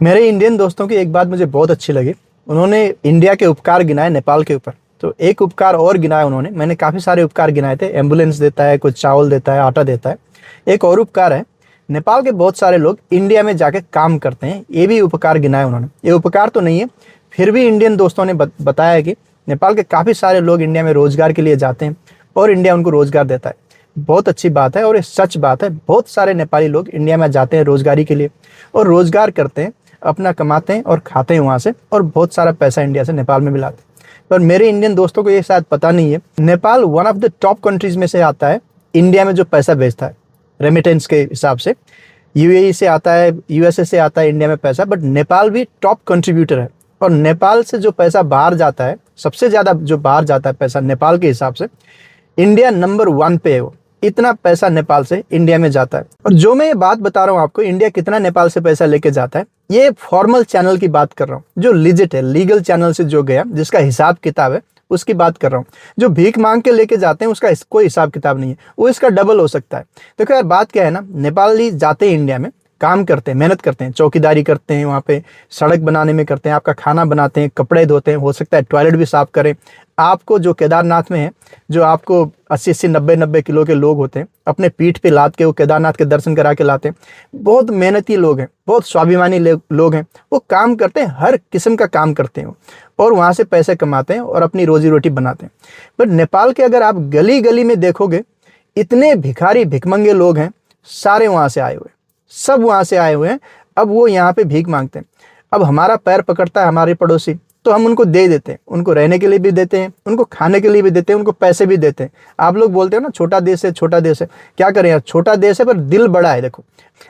मेरे इंडियन दोस्तों की एक बात मुझे बहुत अच्छी लगी। उन्होंने इंडिया के उपकार गिनाए नेपाल के ऊपर। तो एक उपकार और गिनाया उन्होंने, मैंने काफ़ी सारे उपकार गिनाए थे। एम्बुलेंस देता है, कुछ चावल देता है, आटा देता है। एक और उपकार है, नेपाल के बहुत सारे लोग इंडिया में जाके काम करते हैं, ये भी उपकार गिनाए उन्होंने। ये उपकार तो नहीं है, फिर भी इंडियन दोस्तों ने बताया कि नेपाल के काफ़ी सारे लोग इंडिया में रोजगार के लिए जाते हैं और इंडिया उनको रोजगार देता है। बहुत अच्छी बात है और ये सच बात है। बहुत सारे नेपाली लोग इंडिया में जाते हैं रोजगारी के लिए और रोजगार करते हैं, अपना कमाते हैं और खाते हैं वहाँ से, और बहुत सारा पैसा इंडिया से नेपाल में मिलाते हैं। पर मेरे इंडियन दोस्तों को ये शायद पता नहीं है, Nepal one of the top countries में से आता है इंडिया में जो पैसा भेजता है रेमिटेंस के हिसाब से। यूएई से आता है, यूएसए से आता है इंडिया में पैसा, बट नेपाल भी टॉप कंट्रीब्यूटर है। और नेपाल से जो पैसा बाहर जाता है, सबसे ज़्यादा जो बाहर जाता है पैसा नेपाल के हिसाब से, इंडिया नंबर 1 पे है। वो इतना पैसा नेपाल से इंडिया में जाता है। और जो मैं ये बात बता रहा हूँ आपको, इंडिया कितना नेपाल से पैसा लेके जाता है, ये फॉर्मल चैनल की बात कर रहा हूँ, जो लिजिट है, लीगल चैनल से जो गया, जिसका हिसाब किताब है, उसकी बात कर रहा हूँ। जो भीख मांग के लेके जाते हैं उसका कोई हिसाब किताब नहीं है, वो इसका डबल हो सकता है। देखो यार, बात क्या है ना, नेपाली जाते हैं इंडिया में, काम करते हैं, मेहनत करते हैं, चौकीदारी करते हैं, वहाँ पे सड़क बनाने में करते हैं, आपका खाना बनाते हैं, कपड़े धोते हैं, हो सकता है टॉयलेट भी साफ करें। आपको जो केदारनाथ में है, जो आपको 80-80, 90-90 किलो के लोग होते हैं, अपने पीठ पे लाद के वो केदारनाथ के दर्शन करा के लाते हैं। बहुत मेहनती लोग हैं, बहुत स्वाभिमानी लोग हैं, वो काम करते हैं, हर किस्म का काम करते हैं और वहाँ से पैसे कमाते हैं और अपनी रोजी रोटी बनाते हैं। बट नेपाल के अगर आप गली गली में देखोगे, इतने भिखारी भिखमंगे लोग हैं, सारे वहाँ से आए हुए, सब वहाँ से आए हुए हैं। अब वो यहाँ पे भीख मांगते हैं। अब हमारा पैर पकड़ता है हमारे पड़ोसी, तो हम उनको दे देते हैं, उनको रहने के लिए भी देते हैं, उनको खाने के लिए भी देते हैं, उनको पैसे भी देते हैं। आप लोग बोलते हो ना छोटा देश है, छोटा देश है, क्या करें यार, छोटा देश है पर दिल बड़ा है। देखो,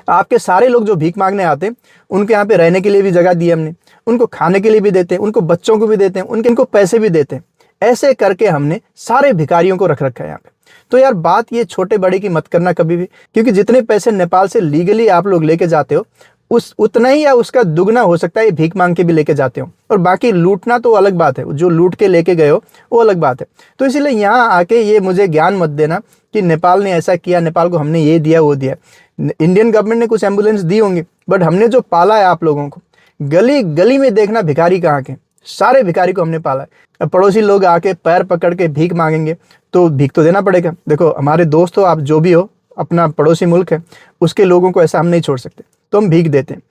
आपके सारे लोग जो भीख मांगने आते हैं, उनके यहाँ पे रहने के लिए भी जगह दी हमने, उनको खाने के लिए भी देते हैं, उनको बच्चों को भी देते हैं, उनको पैसे भी देते हैं। ऐसे करके हमने सारे भिखारियों को रख रखा है यहाँ पे। तो यार, बात ये छोटे बड़े की मत करना कभी भी, क्योंकि जितने पैसे नेपाल से लीगली आप लोग लेके जाते हो, उतना ही या उसका दुगना हो सकता है ये भीख मांग के भी लेके जाते हो। और बाकी लूटना तो अलग बात है, जो लूट के लेके गए हो वो अलग बात है। तो इसीलिए यहाँ आके ये मुझे ज्ञान मत देना कि नेपाल ने ऐसा किया, नेपाल को हमने ये दिया वो दिया। इंडियन गवर्नमेंट ने कुछ एम्बुलेंस दी होंगी, बट हमने जो पाला है आप लोगों को, गली गली में देखना भिखारी कहाँ के, सारे भिखारी को हमने पाला है। अब पड़ोसी लोग आके पैर पकड़ के भीख मांगेंगे तो भीख तो देना पड़ेगा। देखो हमारे दोस्त हो, आप जो भी हो, अपना पड़ोसी मुल्क है, उसके लोगों को ऐसा हम नहीं छोड़ सकते, तो हम भीख देते हैं।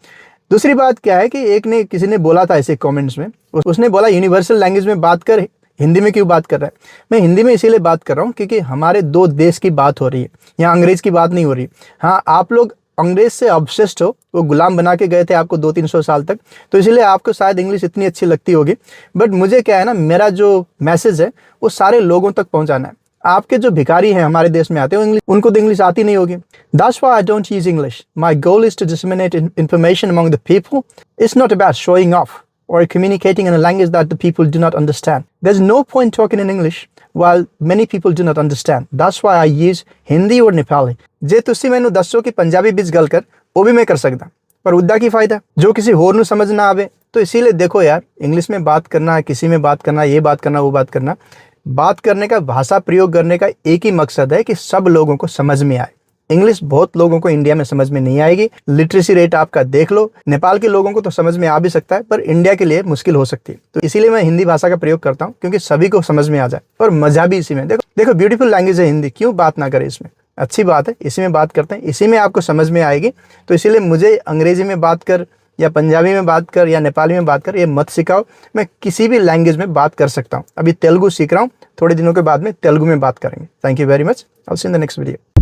दूसरी बात क्या है कि किसी ने बोला था ऐसे कमेंट्स में, उसने बोला यूनिवर्सल लैंग्वेज में बात कर, हिंदी में क्यों बात कर रहा है। मैं हिंदी में इसीलिए बात कर रहा हूँ क्योंकि हमारे दो देश की बात हो रही है, यहाँ अंग्रेज की बात नहीं हो रही। हाँ, आप लोग अंग्रेज से ऑब्सेस्ड हो, वो गुलाम बना के गए थे आपको 200-300 साल तक, तो इसलिए आपको शायद इंग्लिश इतनी अच्छी लगती होगी। बट मुझे क्या है ना, मेरा जो मैसेज है वो सारे लोगों तक पहुंचाना है। आपके जो भिखारी हैं हमारे देश में आते हैं, उनको तो इंग्लिश आती नहीं होगी। That's why I don't use English. My goal is to disseminate information among the people. It's not about showing off or communicating in a language that the people do not understand. There's no point talking in English while many people do not understand. That's why I use Hindi or Nepali. जे तुसी मैनू दसो कि पंजाबी बिच गल कर, वो भी मैं कर सकता, पर उद्दा की फायदा जो किसी होर नू समझ ना आवे। तो इसीलिए देखो यार, इंग्लिश में बात करना, किसी में बात करना, ये बात करना, वो बात करना, बात करने का, भाषा प्रयोग करने का एक ही मकसद है कि सब लोगों को समझ में आए। इंग्लिश बहुत लोगों को इंडिया में समझ में नहीं आएगी। लिटरेसी रेट आपका देख लो, नेपाल के लोगों को तो समझ में आ भी सकता है, पर इंडिया के लिए मुश्किल हो सकती है। तो इसीलिए मैं हिंदी भाषा का प्रयोग करता हूँ, क्योंकि सभी को समझ में आ जाए और मजा भी इसी में। देखो ब्यूटीफुल लैंग्वेज है हिंदी, क्यों बात ना करें इसमें, अच्छी बात है, इसी में बात करते हैं, इसी में आपको समझ में आएगी। तो इसीलिए मुझे अंग्रेजी में बात कर या पंजाबी में बात कर या नेपाली में बात कर, ये मत सिखाओ। मैं किसी भी लैंग्वेज में बात कर सकता हूँ। अभी तेलुगु सीख रहा हूँ, थोड़े दिनों के बाद में तेलुगु में बात करेंगे। Thank you very much. I will see you in the next video.